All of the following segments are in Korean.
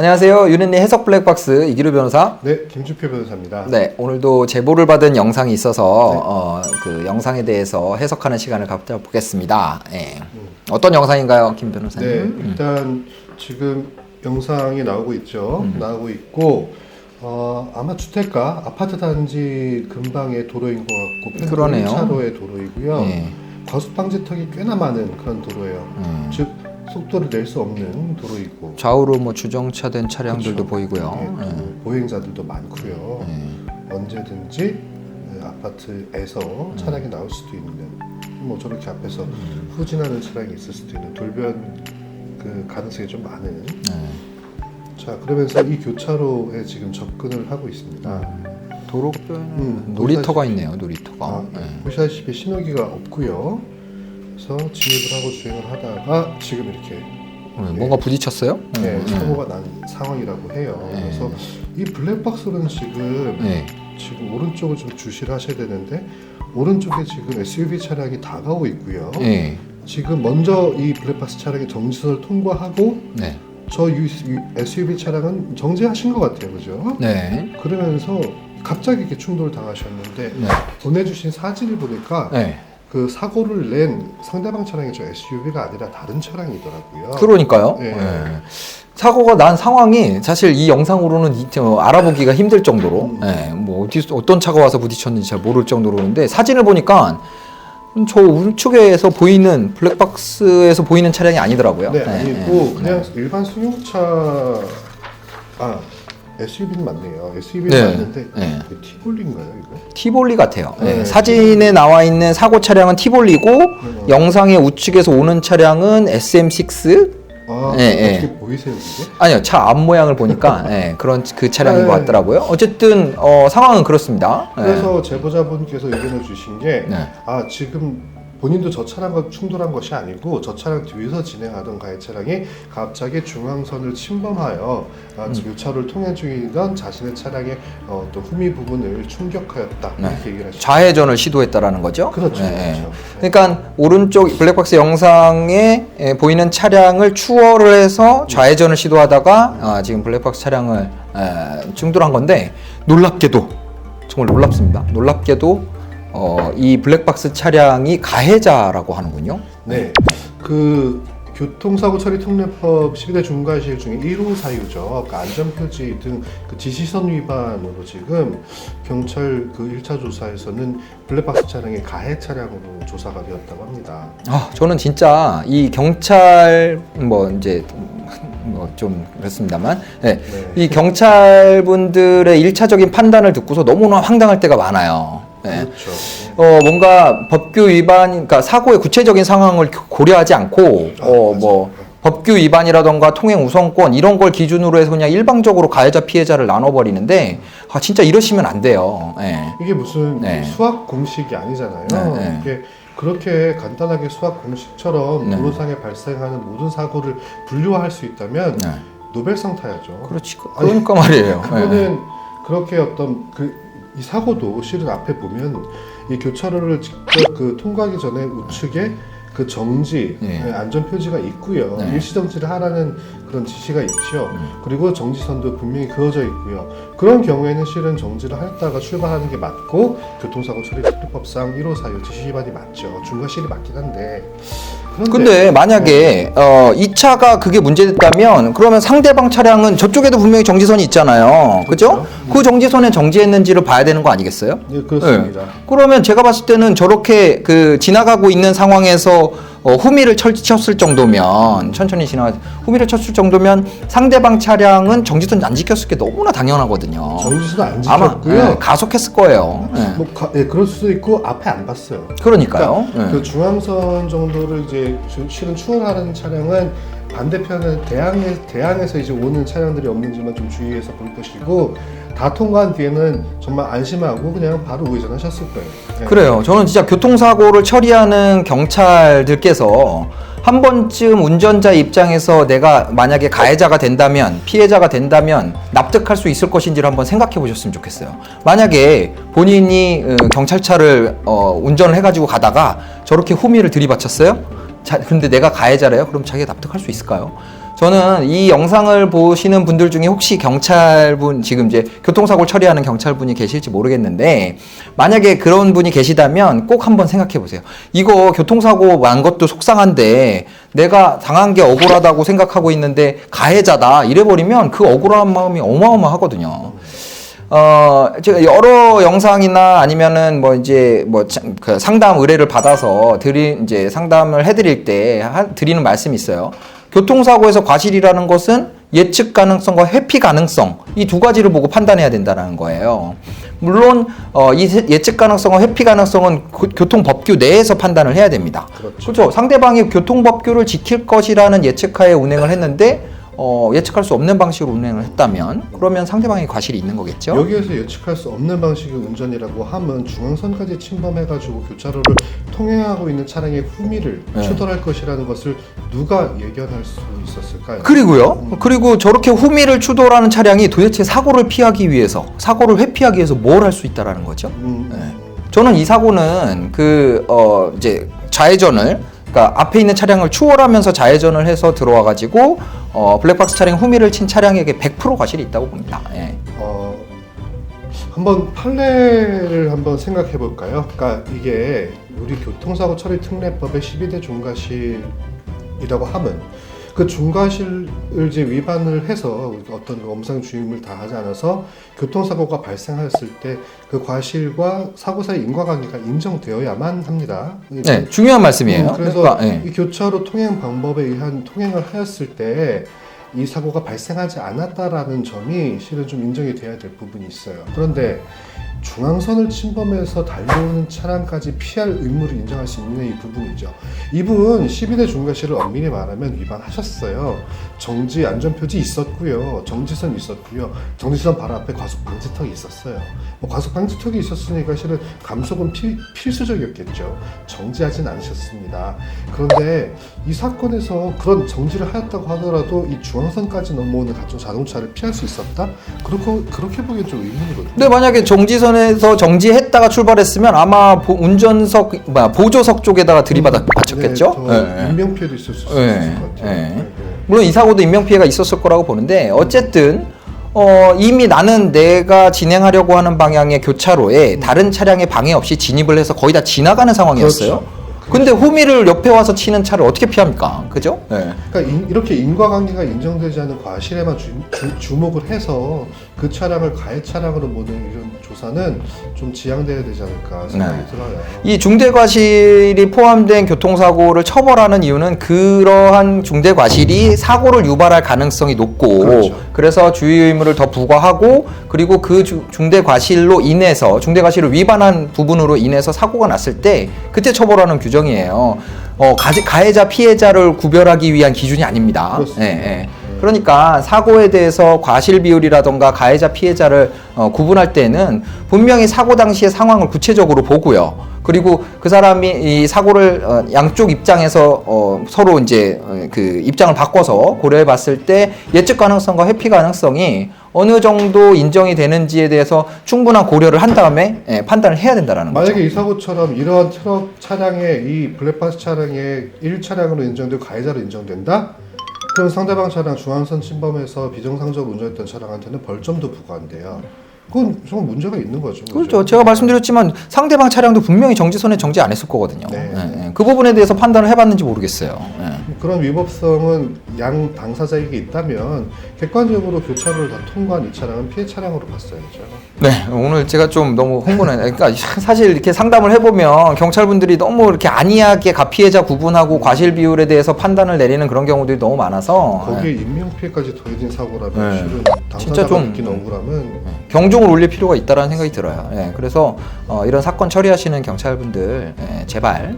안녕하세요. 유닛리 해석 블랙박스 이기루 변호사. 네, 김주표 변호사입니다. 네, 오늘도 제보를 받은 영상이 있어서 그 영상에 대해서 해석하는 시간을 가져보겠습니다. 네. 어떤 영상인가요, 김 변호사님? 네, 일단 지금 영상이 나오고 있죠. 나오고 있고 아마 주택가 아파트 단지 근방의 도로인 것 같고 그러네요. 1차로의 도로이고요. 네. 과속 방지턱이 꽤나 많은 그런 도로예요. 즉 속도를 낼 수 없는 도로이고 좌우로 뭐 주정차된 차량들도 그렇죠. 보이고요. 네, 또 보행자들도 많고요. 언제든지 아파트에서 차량이 나올 수도 있는, 뭐 저렇게 앞에서 후진하는 차량이 있을 수도 있는 돌변 그 가능성이 좀 많은. 자, 그러면서 이 교차로에 지금 접근을 하고 있습니다. 도로변 놀이터가 있네요. 놀이터가. 보시다시피 신호기가 없고요. 그래서 진입을 하고 주행을 하다가 지금 이렇게 뭔가 부딪혔어요? 사고가 난 상황이라고 해요. 그래서 이 블랙박스는 지금 오른쪽을 좀 주시를 하셔야 되는데 오른쪽에 지금 SUV 차량이 다가오고 있고요. 지금 먼저 이 블랙박스 차량이 정지선을 통과하고 저 SUV 차량은 정지하신 것 같아요, 그죠? 네. 그러면서 갑자기 이렇게 충돌을 당하셨는데 보내주신 사진을 보니까 그 사고를 낸 상대방 차량이 저 SUV가 아니라 다른 차량이더라고요. 그러니까요. 사고가 난 상황이 사실 이 영상으로는 알아보기가 힘들 정도로 뭐 어떤 차가 와서 부딪혔는지 잘 모를 정도로 그런데 사진을 보니까 저 우측에서 보이는 블랙박스에서 보이는 차량이 아니더라고요. 네, 아니고 그냥 일반 승용차 SUV는 맞네요. SUV는 맞는데 티볼리인가요, 이거? 티볼리 같아요. 사진에 나와 있는 사고 차량은 티볼리고 영상의 우측에서 오는 차량은 SM6. 어떻게 보이세요, 이게? 아니요, 차 앞 모양을 보니까 그런 그 차량인 것 같더라고요. 어쨌든 상황은 그렇습니다. 그래서 제보자분께서 의견을 주신 게 지금 본인도 저 차량과 충돌한 것이 아니고 저 차량 뒤에서 진행하던 가해 차량이 갑자기 중앙선을 침범하여 교차로를 통행 중이던 자신의 차량의 어떤 후미 부분을 충격하였다 이렇게 얘기를 하시죠. 좌회전을 시도했다라는 거죠. 그렇죠. 그렇죠. 그러니까 오른쪽 블랙박스 영상에 보이는 차량을 추월을 해서 좌회전을 시도하다가 지금 블랙박스 차량을 충돌한 건데 놀랍게도 정말 놀랍습니다. 놀랍게도 이 블랙박스 차량이 가해자라고 하는군요. 네, 그 교통사고 처리 특례법 12대 중과실 중에 1호 사유죠. 그 안전표지 등 그 지시선 위반으로 지금 경찰 그 1차 조사에서는 블랙박스 차량이 가해 차량으로 조사가 되었다고 합니다. 저는 진짜 이 경찰 좀 그렇습니다만 이 경찰분들의 1차적인 판단을 듣고서 너무나 황당할 때가 많아요. 그렇죠. 뭔가 법규 위반, 그러니까 사고의 구체적인 상황을 고려하지 않고, 법규 위반이라던가 통행 우선권 이런 걸 기준으로 해서 그냥 일방적으로 가해자 피해자를 나눠버리는데, 진짜 이러시면 안 돼요. 이게 무슨 수학 공식이 아니잖아요. 이게 그렇게 간단하게 수학 공식처럼 도로상에 발생하는 모든 사고를 분류화할 수 있다면 노벨상 타야죠. 그렇지. 그러니까 말이에요. 그거는 그렇게 어떤 이 사고도 실은 앞에 보면 이 교차로를 직접 그 통과하기 전에 우측에 그 정지 안전 표지가 있고요. 일시 정지를 하라는 그런 지시가 있죠. 그리고 정지선도 분명히 그어져 있고요. 그런 경우에는 실은 정지를 했다가 출발하는 게 맞고 교통사고 처리 특례법상 1호 사유 지시 위반이 맞죠. 중과실이 맞긴 한데. 근데 만약에 이 차가 그게 문제됐다면 그러면 상대방 차량은 저쪽에도 분명히 정지선이 있잖아요. 그죠? 그 정지선에 정지했는지를 봐야 되는 거 아니겠어요? 네, 그렇습니다. 그러면 제가 봤을 때는 저렇게 그 지나가고 있는 상황에서 후미를 쳤을 정도면 천천히 후미를 쳤을 정도면 상대방 차량은 정지선 안 지켰을 게 너무나 당연하거든요. 정지선 안 지켰고요. 아마 가속했을 거예요. 그럴 수도 있고 앞에 안 봤어요. 그러니까요. 그 중앙선 정도를 이제 실은 추월하는 차량은 반대편은 대항에서 이제 오는 차량들이 없는지만 좀 주의해서 볼 것이고 다 통과한 뒤에는 정말 안심하고 그냥 바로 우회전하셨을 거예요. 그래요. 저는 진짜 교통사고를 처리하는 경찰들께서 한 번쯤 운전자 입장에서 내가 만약에 가해자가 된다면, 피해자가 된다면 납득할 수 있을 것인지를 한번 생각해 보셨으면 좋겠어요. 만약에 본인이 경찰차를 운전을 해가지고 가다가 저렇게 후미를 들이받쳤어요? 근데 내가 가해자래요? 그럼 자기가 납득할 수 있을까요? 저는 이 영상을 보시는 분들 중에 혹시 경찰분, 지금 이제 교통사고를 처리하는 경찰분이 계실지 모르겠는데, 만약에 그런 분이 계시다면 꼭 한번 생각해 보세요. 이거 교통사고 난 것도 속상한데, 내가 당한 게 억울하다고 생각하고 있는데, 가해자다. 이래버리면 그 억울한 마음이 어마어마하거든요. 제가 여러 영상이나 아니면은 그 상담 의뢰를 받아서 이제 상담을 해드릴 때 드리는 말씀이 있어요. 교통사고에서 과실이라는 것은 예측 가능성과 회피 가능성, 이 두 가지를 보고 판단해야 된다는 거예요. 물론 이 예측 가능성과 회피 가능성은 교통법규 내에서 판단을 해야 됩니다. 그렇죠. 상대방이 교통법규를 지킬 것이라는 예측하에 운행을 했는데 예측할 수 없는 방식으로 운행을 했다면 그러면 상대방의 과실이 있는 거겠죠. 여기에서 예측할 수 없는 방식의 운전이라고 하면 중앙선까지 침범해가지고 교차로를 통행하고 있는 차량의 후미를 추돌할 것이라는 것을 누가 예견할 수 있었을까요? 그리고 저렇게 후미를 추돌하는 차량이 도대체 사고를 피하기 위해서, 사고를 회피하기 위해서 뭘 할 수 있다라는 거죠. 저는 이 사고는 이제 좌회전을, 그러니까 앞에 있는 차량을 추월하면서 좌회전을 해서 들어와가지고 블랙박스 차량 후미를 친 차량에게 100% 과실이 있다고 봅니다. 예. 한번 판례를 한번 생각해 볼까요? 그러니까 이게 우리 교통사고 처리 특례법의 12대 중과실이라고 하면 그 중과실을 이제 위반을 해서 어떤 엄상 주임을 다하지 않아서 교통사고가 발생하였을 때 그 과실과 사고 사이 인과관계가 인정되어야만 합니다. 네, 중요한 말씀이에요. 그래서 이 교차로 통행 방법에 의한 통행을 하였을 때 이 사고가 발생하지 않았다라는 점이 실은 좀 인정이 돼야 될 부분이 있어요. 그런데 중앙선을 침범해서 달려오는 차량까지 피할 의무를 인정할 수 있는 이 부분이죠. 이분 12대 중과실을 엄밀히 말하면 위반하셨어요. 정지 안전표지 있었고요. 정지선 있었고요. 정지선 바로 앞에 과속 방지턱이 있었어요. 과속 방지턱이 있었으니까 실은 감속은 필수적이었겠죠. 정지하진 않으셨습니다. 그런데 이 사건에서 그런 정지를 하였다고 하더라도 이 중앙선까지 넘어오는 각종 자동차를 피할 수 있었다? 그렇게 보기엔 좀 의문이거든요. 근데 만약에 정지선에서 정지했다가 출발했으면 아마 보조석 쪽에다가 들이받쳤겠죠? 인명피해도 있을 수 있을 것 같아요. 물론 이 사고도 인명피해가 있었을 거라고 보는데 어쨌든 이미 나는 내가 진행하려고 하는 방향의 교차로에 다른 차량의 방해 없이 진입을 해서 거의 다 지나가는 상황이었어요. 그렇죠. 근데 후미를 옆에 와서 치는 차를 어떻게 피합니까? 그죠? 그러니까 이렇게 인과관계가 인정되지 않은 과실에만 주목을 해서 그 차량을 가해 차량으로 보는 이런 조사는 좀 지양돼야 되지 않을까 생각이 들어요. 이 중대과실이 포함된 교통사고를 처벌하는 이유는 그러한 중대과실이 사고를 유발할 가능성이 높고 그래서 주의 의무를 더 부과하고 그리고 그 중대과실로 인해서 중대과실을 위반한 부분으로 인해서 사고가 났을 때 그때 처벌하는 규정이에요. 가해자 피해자를 구별하기 위한 기준이 아닙니다. 그러니까 사고에 대해서 과실 비율이라던가 가해자 피해자를 구분할 때는 분명히 사고 당시의 상황을 구체적으로 보고요. 그리고 그 사람이 이 사고를 양쪽 입장에서 서로 이제 그 입장을 바꿔서 고려해 봤을 때 예측 가능성과 회피 가능성이 어느 정도 인정이 되는지에 대해서 충분한 고려를 한 다음에 판단을 해야 된다라는 거죠. 만약에 이 사고처럼 이러한 트럭 차량의 이 블랙박스 차량의 1차량으로 인정되고 가해자로 인정된다? 그럼 상대방 차량 중앙선 침범해서 비정상적으로 운전했던 차량한테는 벌점도 부과한대요. 그건 정말 문제가 있는 거죠. 그렇죠. 제가 말씀드렸지만 상대방 차량도 분명히 정지선에 정지 안 했을 거거든요. 그 부분에 대해서 판단을 해봤는지 모르겠어요. 그런 위법성은 양 당사자에게 있다면 객관적으로 교차로를 다 통과한 이 차량은 피해 차량으로 봤어야죠. 네, 오늘 제가 좀 너무 홍보는, 그러니까 사실 이렇게 상담을 해보면 경찰분들이 너무 이렇게 안이하게 가피해자 구분하고 과실 비율에 대해서 판단을 내리는 그런 경우들이 너무 많아서 거기에 인명피해까지 더해진 사고라면 실은 진짜 당사자가 좀 느낀 억울함은 경종을 울릴 필요가 있다라는 생각이 들어요. 그래서 이런 사건 처리하시는 경찰분들 제발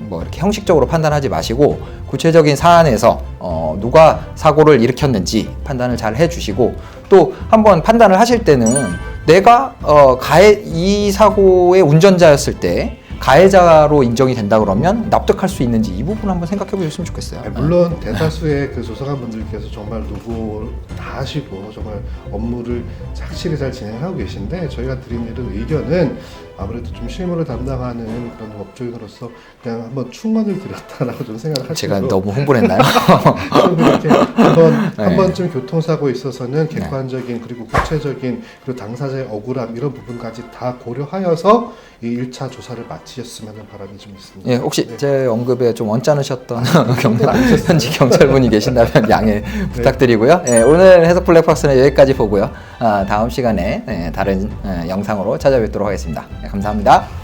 뭐 이렇게 형식적으로 판단하지 마시고 구체적인 사안에서 누가 사고를 일으켰는지 판단을 잘 해주시고 또 한번 판단을 하실 때는 내가 이 사고의 운전자였을 때 가해자로 인정이 된다 그러면 납득할 수 있는지 이 부분 한번 생각해 보셨으면 좋겠어요. 물론 대다수의 그 조사관 분들께서 정말 노고 다 하시고 정말 업무를 착실히 잘 진행하고 계신데 저희가 드리는 의견은 아무래도 좀 실무를 담당하는 그런 업종으로서 그냥 한번 충원을 드렸다라고 좀 생각을 하시고 제가 너무 홍보를 했나요? 좀 이렇게 한 번쯤 교통사고에 있어서는 객관적인 그리고 구체적인 그리고 당사자의 억울함 이런 부분까지 다 고려하여서 이 1차 조사를 마치셨으면 하는 바람이 좀 있습니다. 예, 혹시 제 언급에 좀 언짢으셨던 현지 경찰분이 계신다면 양해 부탁드리고요. 예, 오늘 해석 블랙박스는 여기까지 보고요. 다음 시간에 다른 영상으로 찾아뵙도록 하겠습니다. 감사합니다.